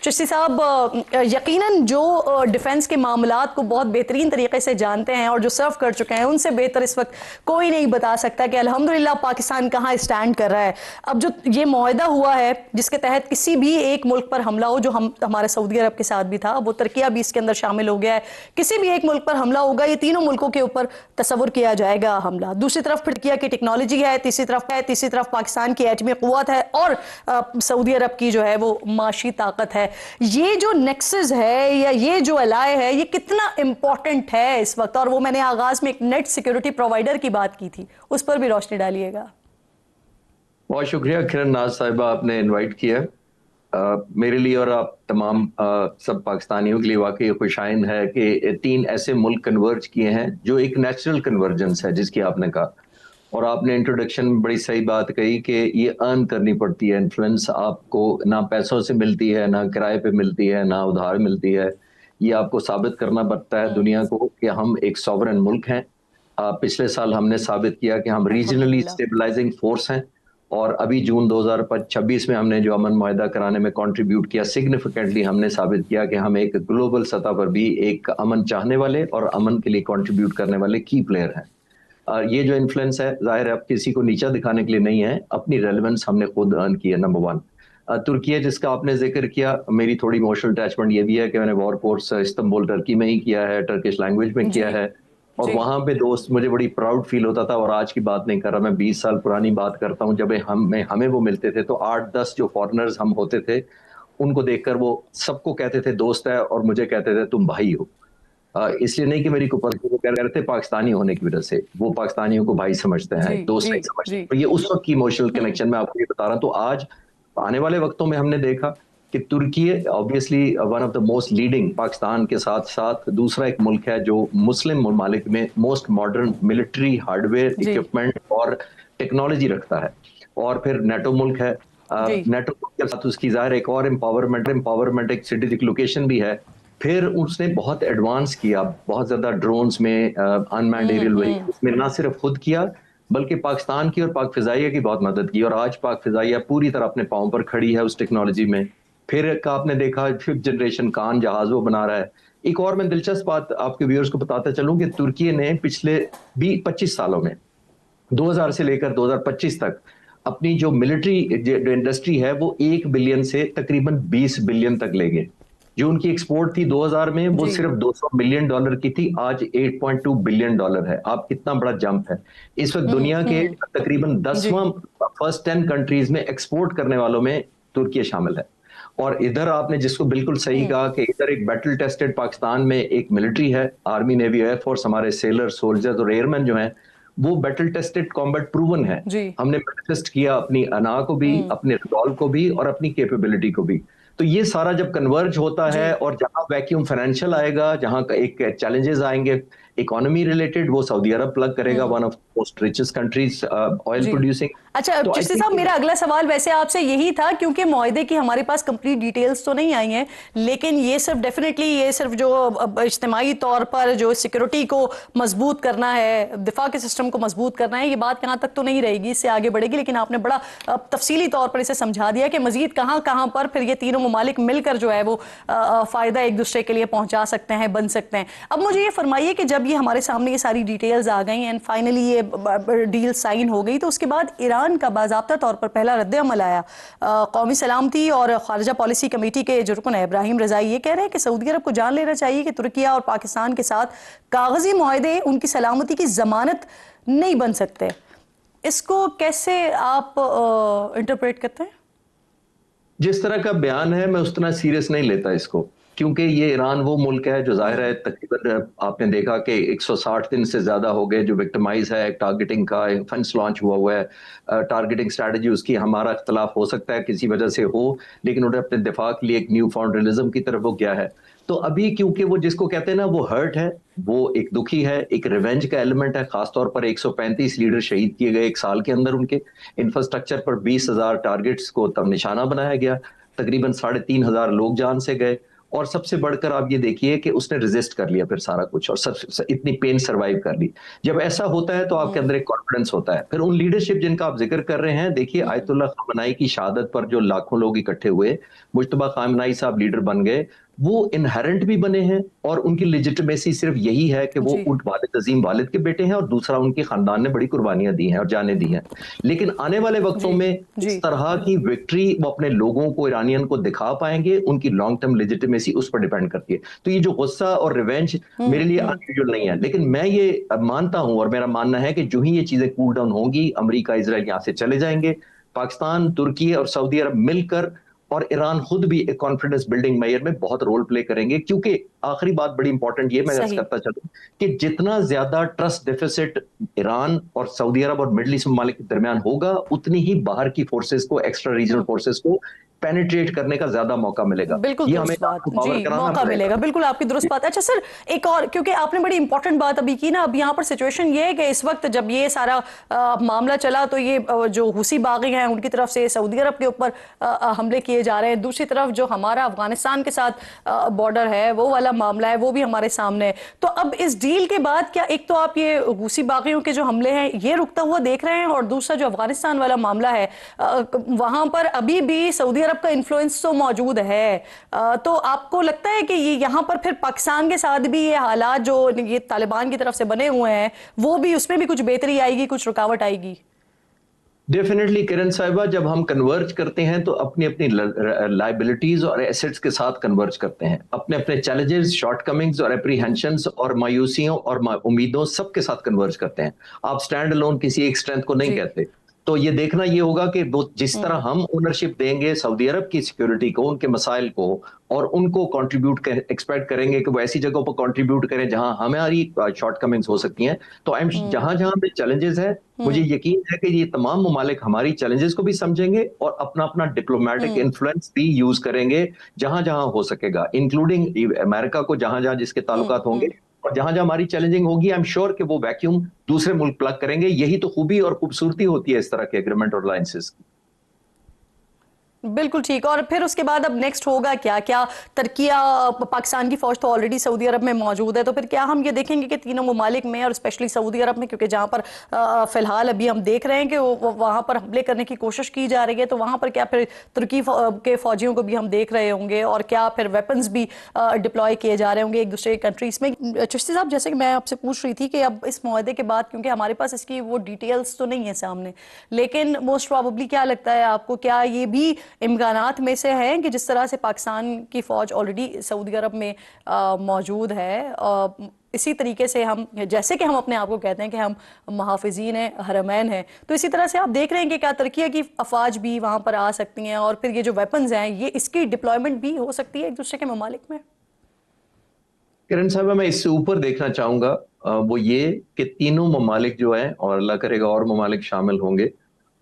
चिश्ती साहब, यकीनन जो डिफेंस के मामलात को बहुत बेहतरीन तरीके से जानते हैं और जो सर्व कर चुके हैं, उनसे बेहतर इस वक्त कोई नहीं बता सकता कि अल्हम्दुलिल्लाह पाकिस्तान कहाँ स्टैंड कर रहा है। अब जो ये मुआहदा हुआ है जिसके तहत किसी भी एक मुल्क पर हमला हो, जो हमारे सऊदी अरब के साथ भी था, वो तुर्किया भी इसके अंदर शामिल हो गया है, किसी भी एक मुल्क पर हमला होगा, ये तीनों मुल्कों के ऊपर तस्वुर किया जाएगा हमला। दूसरी तरफ तुर्किया की टेक्नोलॉजी है, तीसरी तरफ पाकिस्तान की एटमी क़ुव्वत है और सऊदी अरब की जो है वो माशी ताकत है। ये जो नेक्सस है या ये जो अलाय है, ये कितना इंपॉर्टेंट है इस वक्त? और वो मैंने आगाज में एक नेट सिक्योरिटी प्रोवाइडर की बात की थी, उस पर भी रोशनी डालिएगा। बहुत शुक्रिया किरण नाज साहिबा, आपने इनवाइट किया। मेरे लिए और आप तमाम सब पाकिस्तानियों के लिए वाकई खुशाइन है कि 3 ऐसे मुल्क कन्वर्ज किए हैं जो एक नेचुरल कन्वर्जेंस है जिसकी आपने कहा। और आपने इंट्रोडक्शन में बड़ी सही बात कही कि ये अर्न करनी पड़ती है। इन्फ्लुएंस आपको ना पैसों से मिलती है, ना किराए पे मिलती है, ना उधार मिलती है। ये आपको साबित करना पड़ता है दुनिया को कि हम एक सॉवरेन मुल्क हैं। पिछले साल हमने साबित किया कि हम रीजनली स्टेबलाइजिंग फोर्स हैं। और अभी जून 2026 में हमने जो अमन मुआहदा कराने में कंट्रीब्यूट किया, सिग्निफिकेंटली हमने साबित किया कि हम एक ग्लोबल सतह पर भी एक अमन चाहने वाले और अमन के लिए कंट्रीब्यूट करने वाले की प्लेयर हैं। ये जो इन्फ्लुएंस है जाहिर है अब किसी को नीचा दिखाने के लिए नहीं है, अपनी रेलेवेंस हमने खुद अर्न की है। नंबर 1 तुर्की जिसका आपने जिक्र किया, मेरी थोड़ी इमोशनल अटैचमेंट ये भी है कि मैंने वॉर कोर्स इस्तांबुल टर्की में ही किया है, टर्किश लैंग्वेज में किया है। और वहां पे दोस्त मुझे बड़ी प्राउड फील होता था। और आज की बात नहीं कर रहा मैं, 20 साल पुरानी बात करता हूँ, जब हमें वो मिलते थे तो 8-10 जो फॉरेनर्स हम होते थे, उनको देखकर वो सबको कहते थे दोस्त है, और मुझे कहते थे तुम भाई हो। इसलिए नहीं कि मेरी को कह रहे थे, पाकिस्तानी होने की वजह से वो पाकिस्तानियों को भाई समझते हैं, दोस्त नहीं समझते। तो ये उस वक्त की इमोशनल कनेक्शन में आपको ये बता रहा हूँ। तो आज आने वाले वक्तों में हमने देखा कि तुर्की obviously one of the most leading, Pakistan के साथ साथ दूसरा एक मुल्क है जो मुस्लिम ममालिक में most modern military hardware equipment और टेक्नोलॉजी रखता है। और फिर नेटो मुल्क है। नेटो के साथ उसकी जाहिर एक और एम्पावरमेंट एक स्ट्रेटेजिक लोकेशन भी है। फिर उसने बहुत एडवांस किया, बहुत ज्यादा ड्रोन्स में, अनमैन्ड एरियल व्हीकल्स में ना सिर्फ खुद किया बल्कि पाकिस्तान की और पाक फिजाइया की बहुत मदद की। और आज पाक फिजाइया पूरी तरह अपने पांव पर खड़ी है उस टेक्नोलॉजी में। फिर का आपने देखा 5th जनरेशन कान जहाज वो बना रहा है। एक और मैं दिलचस्प बात आपके व्यूअर्स को बताता चलूं कि तुर्की ने पिछले 25 सालों में 2000 से लेकर 2025 तक अपनी जो मिलिट्री इंडस्ट्री है वो 1 बिलियन से तकरीबन 20 बिलियन तक ले गए। जो उनकी एक्सपोर्ट थी 2000 में वो सिर्फ $200 मिलियन की थी, आज $8.2 बिलियन है। आप कितना बड़ा जंप है। इस वक्त दुनिया के तकरीबन 10वां फर्स्ट 10 कंट्रीज में एक्सपोर्ट करने वालों में तुर्की शामिल है। और इधर आपने जिसको बिल्कुल सही कहा कि इधर एक बैटल टेस्टेड पाकिस्तान में एक मिलिट्री है, आर्मी नेवी एयरफोर्स, हमारे सेलर सोल्जर्स और एयरमैन जो हैं वो बैटल टेस्टेड कॉम्बैट प्रूवन है। हमने मैनिफेस्ट किया अपनी अना को भी, अपने रिजॉल्व को भी और अपनी कैपेबिलिटी को भी। तो ये सारा जब कन्वर्ज होता है और जहां वैक्यूम फाइनेंशियल आएगा, जहां एक चैलेंजेस आएंगे इकोनॉमी रिलेटेड, वो सऊदी अरब प्लग करेगा, one of most richest countries oil producing. अच्छा चिश्ती साहब, मेरा अगला सवाल वैसे आपसे यही था, क्योंकि मुआहदे की हमारे पास कंप्लीट डिटेल्स तो नहीं आई हैं, लेकिन ये सिर्फ डेफिनेटली ये सिर्फ जो इज्तिमाई तौर पर जो सिक्योरिटी को मजबूत करना है, दिफा के सिस्टम को मजबूत करना है, ये बात यहाँ तक तो नहीं रहेगी, इससे आगे बढ़ेगी। लेकिन आपने बड़ा तफसीली तौर पर इसे समझा दिया कि मजीद कहाँ कहाँ पर फिर ये तीनों ममालिक मिलकर जो है वो फायदा एक दूसरे के लिए पहुंचा सकते हैं, बन सकते हैं। अब मुझे ये फरमाइए कि जब ये हमारे सामने ये सारी डिटेल्स आ गई एंड फाइनली ये डील साइन हो गई, तो उसके बाद ईरान का बाज़ाब्ता तौर पर पहला रद्द-ए-अमल आया। कौमी सलामती और खारजा पॉलिसी कमेटी के जो रुकन है इब्राहिम रजाई, ये कह रहे हैं कि सऊदी अरब को जान लेना चाहिए कि तुर्किया और पाकिस्तान के साथ कागजी मुआहदे उनकी सलामती की जमानत नहीं बन सकते। इसको कैसे आप इंटरप्रेट करते हैं? जिस तरह का बयान है मैं उस तरह सीरियस नहीं लेता इसको, क्योंकि ये ईरान वो मुल्क है जो जाहिर है तकरीबन आपने देखा कि 160 दिन से ज्यादा हो गए जो विक्टिमाइज है, टारगेटिंग का फंड्स लॉन्च हुआ है। टारगेटिंग स्ट्रैटेजी उसकी हमारा इख्तलाफ हो सकता है किसी वजह से हो, लेकिन उन्हें अपने दिफा के लिए एक न्यू फाउंड रियलिज्म की तरफ वो गया है। तो अभी क्योंकि वो जिसको कहते हैं ना वो हर्ट है, वो एक दुखी है, एक रिवेंज का एलिमेंट है। खासतौर पर 135 लीडर शहीद किए गए एक साल के अंदर, उनके इंफ्रास्ट्रक्चर पर 20,000 टारगेट्स को तब निशाना बनाया गया, तकरीबन 3,500 लोग जान से गए। और सबसे बढ़कर आप ये देखिए कि उसने रेजिस्ट कर लिया फिर सारा कुछ, और इतनी पेन सर्वाइव कर ली। जब ऐसा होता है तो आपके अंदर एक कॉन्फिडेंस होता है। फिर उन लीडरशिप जिनका आप जिक्र कर रहे हैं, देखिए आयतुल्लाह खamenei की शहादत पर जो लाखों लोग इकट्ठे हुए, मुज्तबा खamenei साहब लीडर बन गए, वो इनहेरेंट भी बने हैं और उनकी लेजिटिमेसी सिर्फ यही है कि वो उन वालिद अजीम वालिद के बेटे हैं और दूसरा उनके खानदान ने बड़ी कुर्बानियां दी हैं और जाने दी हैं। लेकिन आने वाले वक्तों में इस तरह की विक्ट्री वो अपने लोगों को, ईरानियन को दिखा पाएंगे, उनकी लॉन्ग टर्म लेजिटिमेसी उस पर डिपेंड करती है। तो ये जो गुस्सा और रिवेंज मेरे लिए अनयूजुअल नहीं है, लेकिन मैं ये मानता हूं और मेरा मानना है कि जो ही ये चीजें कूल डाउन होंगी, अमेरिका इजराइल यहां से चले जाएंगे, पाकिस्तान, तुर्की और सऊदी अरब मिलकर और ईरान खुद भी एक कॉन्फिडेंस बिल्डिंग मेयर में बहुत रोल प्ले करेंगे। क्योंकि आखिरी बात बड़ी इंपॉर्टेंट ये मैं करता चलूं कि जितना ज्यादा ट्रस्ट डेफिसिट ईरान और सऊदी अरब और मिडिल ईस्ट ममालिक के दरमियान होगा, उतनी ही बाहर की फोर्सेस को, एक्स्ट्रा रीजनल फोर्सेस को पेनिट्रेट करने का ज्यादा मौका मिलेगा। बिल्कुल दुरुस्त बात जी, मौका मिलेगा, बिल्कुल आपकी दुरुस्त बात। अच्छा सर, एक और, क्योंकि आपने बड़ी इंपॉर्टेंट बात अभी की ना, अब यहाँ पर सिचुएशन ये है कि इस वक्त जब ये सारा मामला चला तो ये जो हुसी बागी हैं उनकी तरफ से सऊदी अरब के ऊपर हमले किए जा रहे हैं, दूसरी तरफ जो हमारा अफगानिस्तान के साथ बॉर्डर है वो वाला मामला है वो भी हमारे सामने है। तो अब इस डील के बाद क्या एक तो आप ये हुसी बागियों के जो हमले हैं ये रुकता हुआ देख रहे हैं, और दूसरा जो अफगानिस्तान वाला मामला है वहां पर अभी भी सऊदी अरब का इन्फ्लुएंस तो मौजूद है, तो आपको लगता है कि ये यहाँ पर फिर पाकिस्तान के साथ भी ये हालात जो ये तालिबान की तरफ से बने हुए हैं वो भी, उसमें भी कुछ बेहतरी आएगी, कुछ रुकावट आएगी? डेफिनेटली किरण साहिबा, जब हम कन्वर्ज करते हैं तो अपनी अपनी लाइबिलिटीज और एसेट्स के साथ कन्वर्ज करते हैं, अपने अपने चैलेंजेस, शॉर्टकमिंग्स और एप्रीहेंशंस और मायूसियों और उम्मीदों सबके साथ कन्वर्ज करते हैं। आप स्टैंड अलोन किसी एक स्ट्रेंथ को नहीं कहते। तो ये देखना ये होगा कि जिस तरह हम ओनरशिप देंगे सऊदी अरब की सिक्योरिटी को, उनके मसाइल को, और उनको कंट्रीब्यूट एक्सपेक्ट करेंगे कि वो ऐसी जगहों पर कंट्रीब्यूट करें जहां हमारी शॉर्टकमिंग्स हो सकती हैं। तो जहां जहां पे चैलेंजेस है, मुझे यकीन है कि ये तमाम ममालिक हमारी चैलेंजेस को भी समझेंगे और अपना अपना डिप्लोमेटिक इन्फ्लुएंस भी यूज करेंगे जहां जहां हो सकेगा, इंक्लूडिंग अमेरिका को जहां जहां जिसके ताल्लुकात होंगे, और जहां जहां हमारी चैलेंजिंग होगी आई एम श्योर कि वो वैक्यूम दूसरे मुल्क प्लग करेंगे। यही तो खूबी और खूबसूरती होती है इस तरह के एग्रीमेंट और अलायंसेस की। बिल्कुल ठीक। और फिर उसके बाद अब नेक्स्ट होगा क्या? क्या तुर्किया, पाकिस्तान की फौज तो ऑलरेडी सऊदी अरब में मौजूद है, तो फिर क्या हम ये देखेंगे कि तीनों ममालिक में और स्पेशली सऊदी अरब में, क्योंकि जहां पर फिलहाल अभी हम देख रहे हैं कि वहां पर हमले करने की कोशिश की जा रही है, तो वहां पर क्या फिर तुर्की के फौजियों को भी हम देख रहे होंगे, और क्या फिर वेपन्स भी डिप्लॉय किए जा रहे होंगे एक दूसरे कंट्रीज में? चिश्ती साहब, जैसे कि मैं आपसे पूछ रही थी कि अब इस मुआहदे के बाद, क्योंकि हमारे पास इसकी वो डिटेल्स तो नहीं है सामने, लेकिन मोस्ट प्रोबेबली क्या लगता है आपको, क्या ये भी इम्कानात में से हैं कि जिस तरह से पाकिस्तान की फौज ऑलरेडी सऊदी अरब में मौजूद है, इसी तरीके से हम, जैसे कि हम अपने आप को कहते हैं कि हम मुहाफिजीन हैं, हरमैन हैं, तो इसी तरह से आप देख रहे हैं कि क्या तुर्किया की अफवाज भी वहां पर आ सकती हैं, और फिर ये जो वेपन्स हैं ये इसकी डिप्लॉयमेंट भी हो सकती है एक दूसरे के ममालिक में? किरण साहब, मैं इससे ऊपर देखना चाहूंगा, वो ये कि तीनों ममालिक जो हैं, और अल्लाह करेगा और ममालिक शामिल होंगे,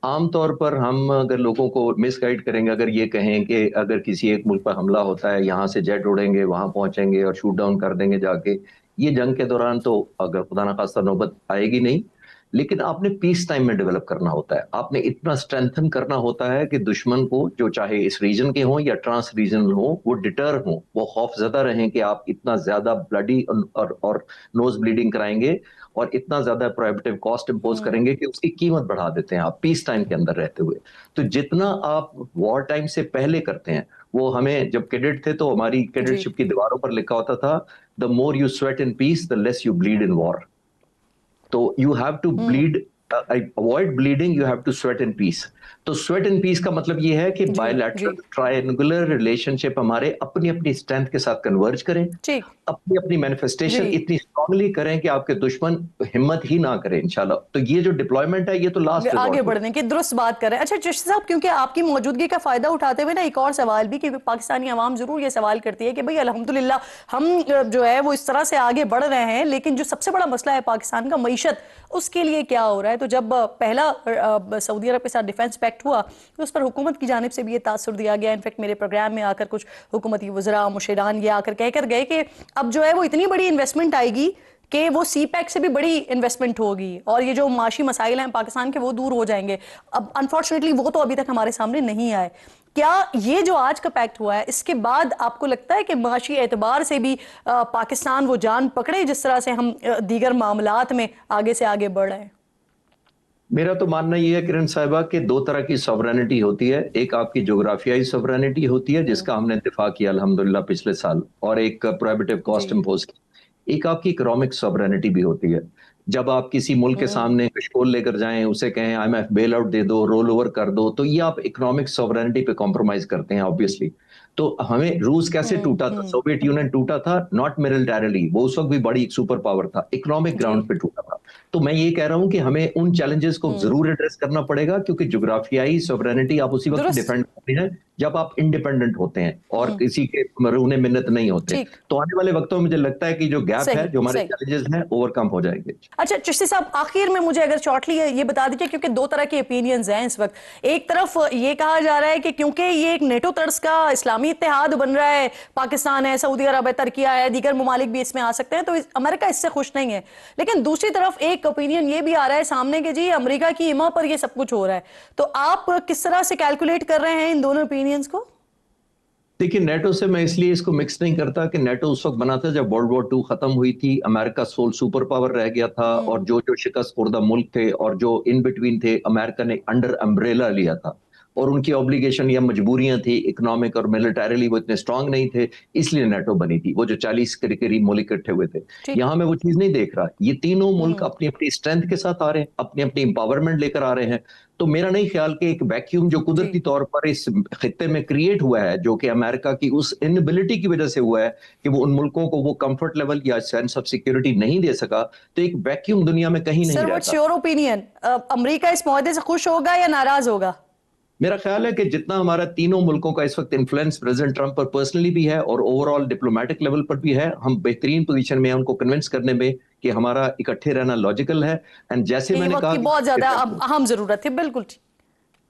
आमतौर पर हम अगर लोगों को मिसगाइड करेंगे, अगर ये कहें कि अगर किसी एक मुल्क पर हमला होता है, यहाँ से जेट उड़ेंगे, वहां पहुंचेंगे और शूट डाउन कर देंगे जाके, ये जंग के दौरान तो अगर खुदा ना खास्ता नौबत आएगी नहीं। लेकिन आपने पीस टाइम में डेवलप करना होता है, आपने इतना स्ट्रेंथन करना होता है कि दुश्मन को, जो चाहे इस रीजन के हों या ट्रांस रीजनल हो, वो डिटर हो, वो खौफजदा रहें कि आप इतना ज्यादा ब्लडी और नोज ब्लीडिंग कराएंगे और इतना ज्यादा प्रोहिबिटिव कॉस्ट इंपोज करेंगे कि उसकी कीमत बढ़ा देते हैं आप पीस टाइम के अंदर रहते हुए। तो जितना आप वॉर टाइम से पहले करते हैं, वो हमें जब कैडेट थे तो हमारी कैडेटशिप की दीवारों पर लिखा होता था, the more you sweat in peace the less you bleed in war. तो you have to bleed, avoid bleeding, you have to sweat in peace. तो स्वेट इन पीस का मतलब ये है कि बायलैटरल ट्रायंगुलर रिलेशनशिप हमारे अपनी अपनी स्ट्रेंथ के साथ कन्वर्ज करें, अपनी अपनी मैनिफेस्टेशन इतनी स्ट्रांगली करें कि आपके दुश्मन हिम्मत ही ना करें इंशाल्लाह। तो ये जो डिप्लॉयमेंट है ये तो लास्ट आगे बढ़ने की दुरुस्त बात करें। अच्छा चिश्ती साहब, क्योंकि आपकी मौजूदगी का फायदा उठाते हुए ना एक और सवाल भी, क्योंकि पाकिस्तानी आवाम जरूर ये सवाल करती है कि भाई अल्हम्दुलिल्लाह हम जो है वो इस तरह से आगे बढ़ रहे हैं, लेकिन जो सबसे बड़ा मसला है पाकिस्तान का मईशत, उसके लिए क्या हो रहा है? तो जब पहला सऊदी अरब के साथ डिफेंस पैक्ट हुआ तो उस पर हुकूमत की जानिब से भी ये तासुर दिया गया। इनफैक्ट मेरे प्रोग्राम में आकर कुछ हुकूमती वज़रा, मुशीरान ये आकर कहकर गए कि अब जो है वो इतनी बड़ी इन्वेस्टमेंट आएगी कि वो सी पैक से भी बड़ी इन्वेस्टमेंट होगी, और ये जो माशी मसाइल हैं पाकिस्तान के वो दूर हो जाएंगे। अब अनफॉर्चुनेटली वो तो अभी तक हमारे सामने नहीं आए। क्या ये जो आज का पैक्ट हुआ है इसके बाद आपको लगता है कि माशी एतबार से भी पाकिस्तान वो जान पकड़े जिस तरह से हम दीगर मामलात में आगे से आगे बढ़ रहे हैं? मेरा तो मानना ये है किरण साहिबा कि दो तरह की सॉवरेनिटी होती है। एक आपकी जोग्राफियाई सॉवरेनिटी होती है जिसका हमने इत्तेफाक किया अल्हम्दुलिल्लाह पिछले साल, और एक प्रोहिबिटिव कॉस्ट इम्पोज की। एक आपकी इकोनॉमिक सॉवरेनिटी भी होती है। जब आप किसी मुल्क के सामने कशकोल लेकर जाएं, उसे कहें IMF बेल आउट दे दो, रोल ओवर कर दो, तो ये आप इकोनॉमिक सॉवरेनिटी पे कॉम्प्रोमाइज करते हैं ऑब्वियसली। तो हमें रूस कैसे टूटा था, सोवियत यूनियन टूटा था नॉट मिलिटरीली, वो उस वक्त भी बड़ी एक सुपर पावर था, इकोनॉमिक ग्राउंड पे टूटा था। तो मैं ये कह रहा हूं कि हमें उन चैलेंजेस को जरूर एड्रेस करना पड़ेगा, क्योंकि जोग्राफियाई सॉवरेनिटी आप उसी वक्त डिफेंड करते हैं जब आप इंडिपेंडेंट होते हैं और किसी के मरूने मिन्नत नहीं होते। तो आने वाले वक्तों में मुझे लगता है कि जो गैप है, जो हमारे चैलेंजेस हैं, ओवरकम हो जाएंगे। अच्छा चिश्ती साहब, आखिर में मुझे अगर शॉर्टली ये बता दीजिए, क्योंकि दो तरह के ओपिनियंस हैं इस वक्त। एक तरफ ये कहा जा रहा है कि क्योंकि ये एक नेटो तर्ज का इस्लामी इत्तेहाद बन रहा है, पाकिस्तान है, सऊदी अरब है, तुर्किया है, दीगर ममालिक भी इसमें आ सकते हैं, तो अमेरिका इससे खुश नहीं है। लेकिन दूसरी तरफ एक ओपिनियन ये भी आ रहा है सामने कि जी अमेरिका की इमा पर ये सब कुछ हो रहा है। तो आप किस तरह से कैलकुलेट कर रहे हैं इन दोनों ओपिनियंस को? देखिए, नेटो से मैं इसलिए इसको मिक्स नहीं करता कि नेटो उस वक्त बना था जब वर्ल्ड वॉर 2 खत्म हुई थी, अमेरिका सोल सुपर पावर रह गया था, और जो जो शिकस्त खुर्दा मुल्क थे और जो इन बिटवीन थे, अमेरिका ने अंडर अम्ब्रेला लिया था, और उनकी ऑब्लिगेशन या मजबूरियां थी इकोनॉमिक और मिलिटरीली, वो इतने स्ट्रांग नहीं थे, इसलिए नेटो बनी थी। वो जो 40 के करीब मुल्क इकट्ठे हुए थे, यहाँ मैं वो चीज नहीं देख रहा। ये तीनों मुल्क अपनी अपनी स्ट्रेंथ के साथ आ रहे हैं, अपनी अपनी इंपावरमेंट लेकर आ रहे हैं। तो मेरा नहीं ख्याल कि एक वैक्यूम जो कुदरती तौर पर इस खित्ते में क्रिएट हुआ है, जो कि अमेरिका की उस इनएबिलिटी की वजह से हुआ है कि वो उन मुल्कों को वो कंफर्ट लेवल या सेंस ऑफ सिक्योरिटी नहीं दे सका, तो एक वैक्यूम दुनिया में कहीं नहीं रहता। Sir, what's your opinion? America इस मुआहदे से खुश होगा या नाराज होगा? मेरा ख्याल है कि जितना हमारा तीनों मुल्कों का इस वक्त इन्फ्लुएंस प्रेसिडेंट ट्रंप पर पर्सनली भी है और ओवरऑल डिप्लोमेटिक लेवल पर भी है, हम बेहतरीन पोजीशन में हैं उनको कन्विंस करने में कि हमारा इकट्ठे रहना लॉजिकल है। एंड जैसे मैंने कहा, बहुत ज्यादा अब अहम जरूरत है। बिल्कुल ठीक।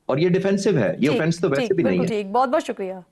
और ये डिफेंसिव है, ये ऑफेंस तो वैसे भी नहीं है। ठीक, बहुत बहुत शुक्रिया।